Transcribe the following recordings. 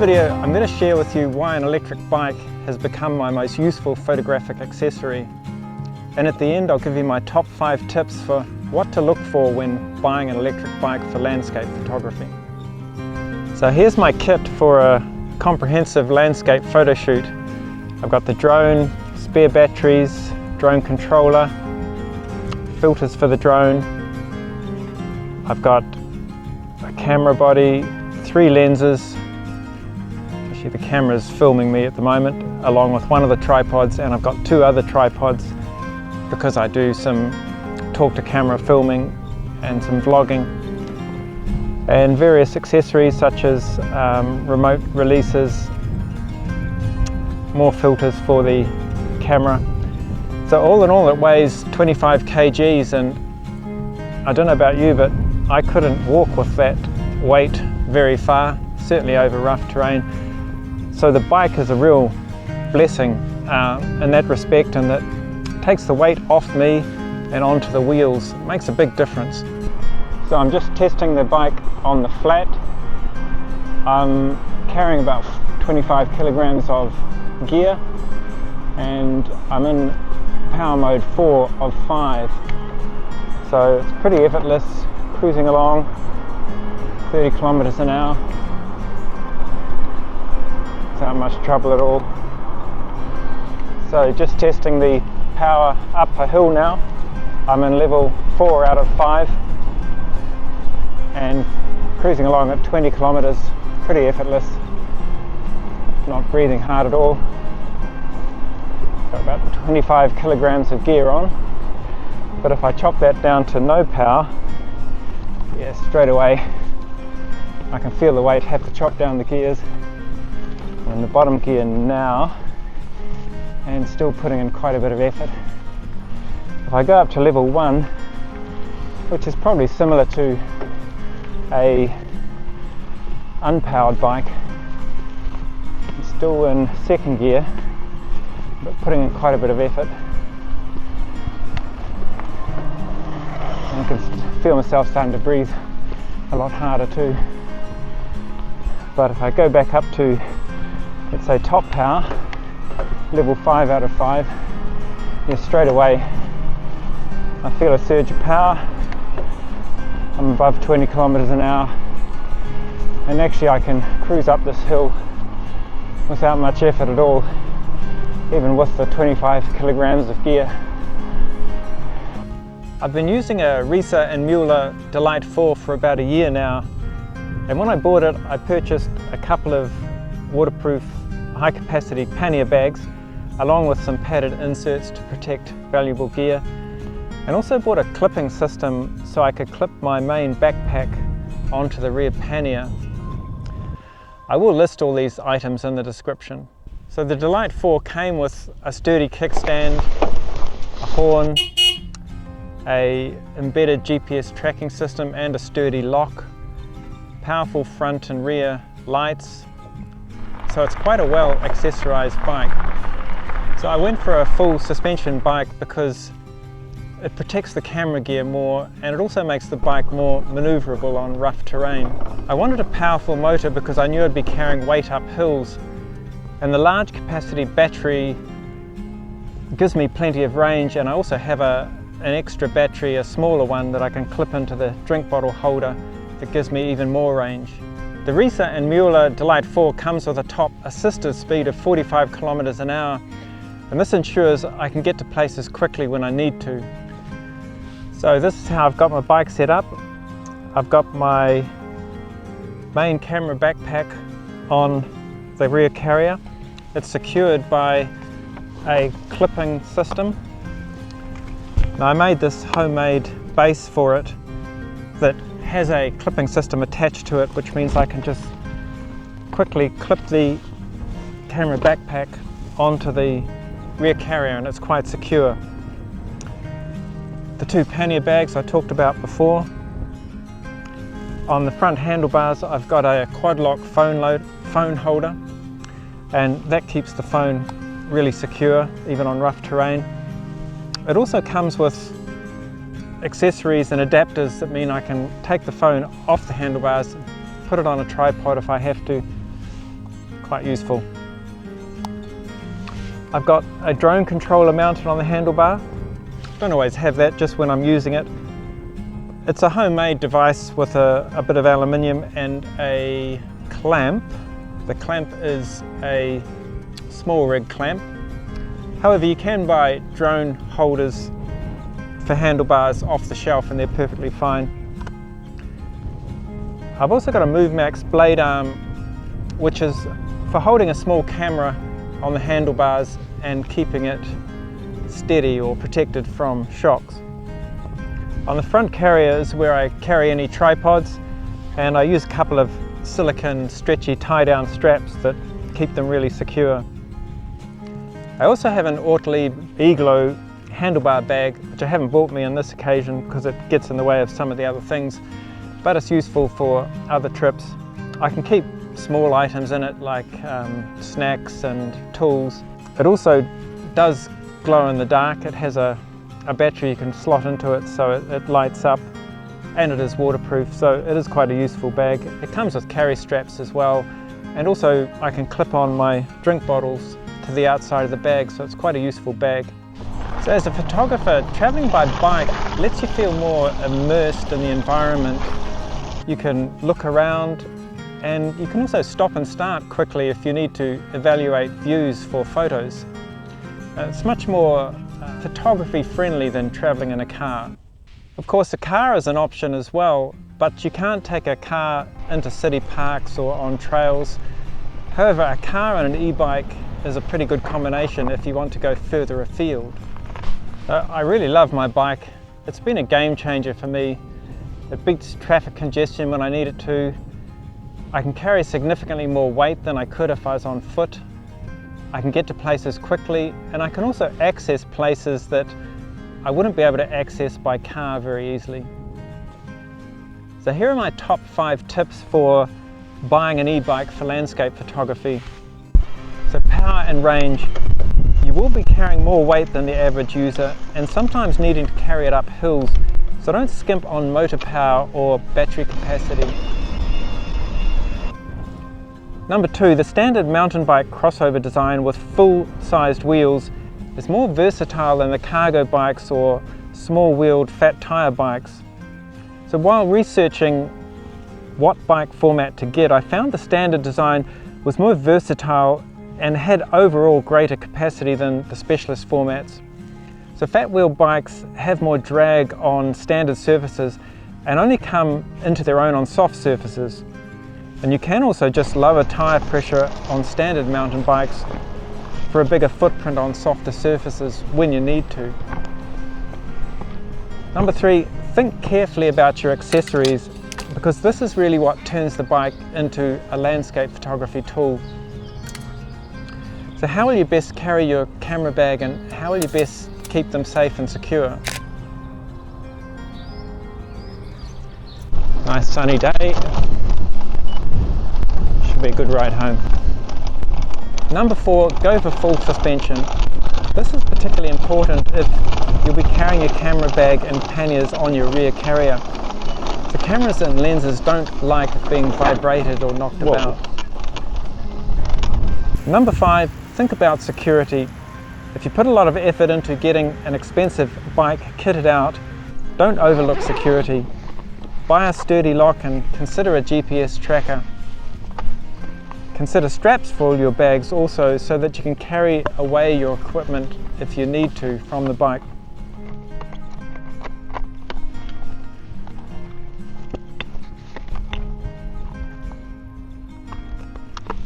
video I'm going to share with you why an electric bike has become my most useful photographic accessory. And at the end I'll give you my top 5 tips for what to look for when buying an electric bike for landscape photography. So here's my kit for a comprehensive landscape photo shoot. I've got the drone, spare batteries, drone controller, filters for the drone. I've got a camera body, 3 lenses. Actually the camera's filming me at the moment, along with one of the tripods, and I've got 2 other tripods because I do some talk to camera filming and some vlogging, and various accessories such as remote releases, more filters for the camera. So all in all it weighs 25 kgs, and I don't know about you, but I couldn't walk with that weight very far, certainly over rough terrain. So the bike is a real blessing in that respect, and that takes the weight off me and onto the wheels. It makes a big difference. So I'm just testing the bike on the flat. I'm carrying about 25 kilograms of gear, and I'm in power mode 4 of 5. So it's pretty effortless, cruising along 30 kilometers an hour without much trouble at all. So just testing the power up a hill now. I'm in level 4 out of 5 and cruising along at 20 kilometers, pretty effortless, not breathing hard at all. Got about 25 kilograms of gear on, but if I chop that down to no power, yeah, straight away I can feel the weight. Have to chop down the gears. I'm in the bottom gear now and still putting in quite a bit of effort. If I go up to level 1, which is probably similar to a unpowered bike, I'm still in 2nd gear but putting in quite a bit of effort. And I can feel myself starting to breathe a lot harder too. But if I go back up to, let's say, top power, level 5 out of 5, yeah, straight away I feel a surge of power. I'm above 20 kilometers an hour, and actually I can cruise up this hill without much effort at all, even with the 25 kilograms of gear. I've been using a Riese Müller Delite4 for about a year now, and when I bought it I purchased a couple of waterproof high capacity pannier bags along with some padded inserts to protect valuable gear, and also bought a clipping system so I could clip my main backpack onto the rear pannier. I will list all these items in the description. So the Delite4 came with a sturdy kickstand, a horn, a embedded GPS tracking system and a sturdy lock, powerful front and rear lights. So it's quite a well accessorized bike. So I went for a full suspension bike because it protects the camera gear more, and it also makes the bike more maneuverable on rough terrain. I wanted a powerful motor because I knew I'd be carrying weight up hills, and the large capacity battery gives me plenty of range, and I also have an extra battery, a smaller one that I can clip into the drink bottle holder that gives me even more range. The Riese Müller Delite4 comes with a top assisted speed of 45 kilometers an hour, and this ensures I can get to places quickly when I need to. So this is how I've got my bike set up. I've got my main camera backpack on the rear carrier. It's secured by a clipping system. Now I made this homemade base for it that has a clipping system attached to it, which means I can just quickly clip the camera backpack onto the rear carrier, and it's quite secure. The 2 pannier bags I talked about before. On the front handlebars I've got a quad lock phone holder, and that keeps the phone really secure even on rough terrain. It also comes with accessories and adapters that mean I can take the phone off the handlebars, put it on a tripod if I have to, quite useful. I've got a drone controller mounted on the handlebar. Don't always have that, just when I'm using it. It's a homemade device with a bit of aluminium and a clamp. The clamp is a small rig clamp. However, you can buy drone holders for handlebars off the shelf and they're perfectly fine. I've also got a Movmax Blade arm, which is for holding a small camera on the handlebars and keeping it steady or protected from shocks. On the front carrier is where I carry any tripods, and I use a couple of silicone stretchy tie-down straps that keep them really secure. I also have an Ortlieb E-Glow handlebar bag, which I haven't bought me on this occasion because it gets in the way of some of the other things, but it's useful for other trips. I can keep small items in it like snacks and tools. It also does glow in the dark. It has a battery you can slot into it so it lights up, and it is waterproof, so it is quite a useful bag. It comes with carry straps as well, and also I can clip on my drink bottles to the outside of the bag, so it's quite a useful bag. So as a photographer, traveling by bike lets you feel more immersed in the environment. You can look around, and you can also stop and start quickly if you need to evaluate views for photos. It's much more photography friendly than traveling in a car. Of course, a car is an option as well, but you can't take a car into city parks or on trails. However, a car and an e-bike is a pretty good combination if you want to go further afield. I really love my bike. It's been a game changer for me. It beats traffic congestion when I need it to. I can carry significantly more weight than I could if I was on foot. I can get to places quickly, and I can also access places that I wouldn't be able to access by car very easily. So here are my top 5 tips for buying an e-bike for landscape photography. So power and range. You will be carrying more weight than the average user and sometimes needing to carry it up hills, so don't skimp on motor power or battery capacity. Number 2, the standard mountain bike crossover design with full-sized wheels is more versatile than the cargo bikes or small-wheeled fat tyre bikes. So while researching what bike format to get, I found the standard design was more versatile and had overall greater capacity than the specialist formats. So fat wheel bikes have more drag on standard surfaces and only come into their own on soft surfaces. And you can also just lower tyre pressure on standard mountain bikes for a bigger footprint on softer surfaces when you need to. Number 3, think carefully about your accessories, because this is really what turns the bike into a landscape photography tool. So how will you best carry your camera bag, and how will you best keep them safe and secure? Nice sunny day. Should be a good ride home. Number 4, go for full suspension. This is particularly important if you'll be carrying your camera bag and panniers on your rear carrier. The cameras and lenses don't like being vibrated or knocked about. Number 5, think about security. If you put a lot of effort into getting an expensive bike kitted out, don't overlook security. Buy a sturdy lock and consider a GPS tracker. Consider straps for all your bags also, so that you can carry away your equipment if you need to from the bike.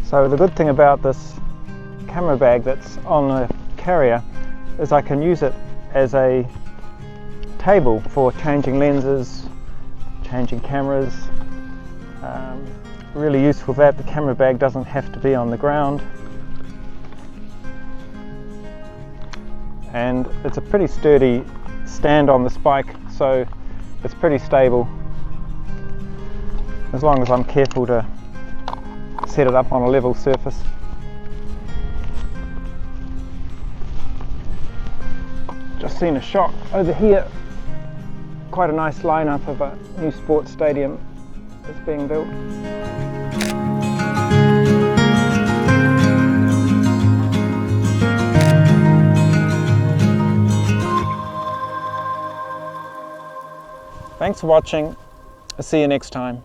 So the good thing about this camera bag that's on the carrier is I can use it as a table for changing lenses, changing cameras. Really useful that the camera bag doesn't have to be on the ground, and it's a pretty sturdy stand on this bike, so it's pretty stable as long as I'm careful to set it up on a level surface. Just seen a shot over here, quite a nice lineup of a new sports stadium that's being built. Thanks for watching. I'll see you next time.